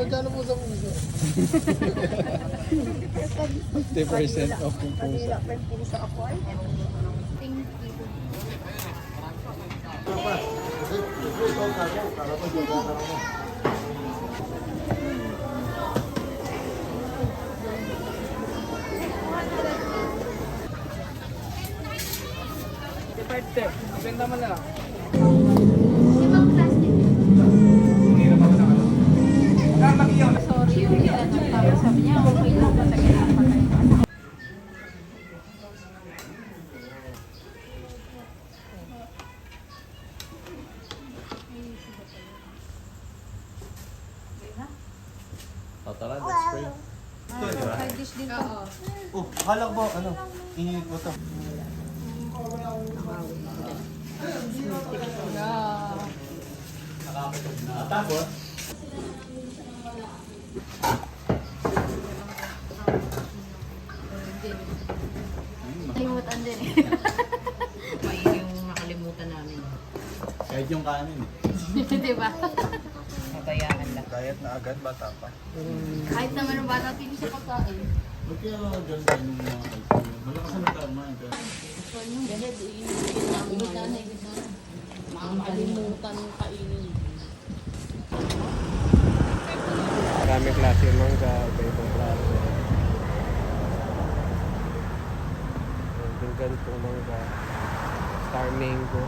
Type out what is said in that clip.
Magkano po sa puso? 50% off yung pusa. Thank you. Departe. Benta mo na lang. Ibang plastic. Sorry, yung ilan sabi niya, okay lang, patagyan lang patay. Tara, let's pray. Side dish din to. Oh, akala ko ba, ano, ininit mo to. Tapos, Kalimutan din eh. Ayun yung nakalimutan namin. kahit yung kanin. Diba? Nabayaan lang. Diet na agad, bata pa. Kahit naman ang bata pili sa pagkain. Ba't kaya ganun tayo ng mga kalsyon? Malakas ang tama. Actual yung gahid, ibig na na, ibig na na. Makakalimutan kainin. Maraming klase yung mangga, iba-ibang klase. Yung ganitong mangga, star mango.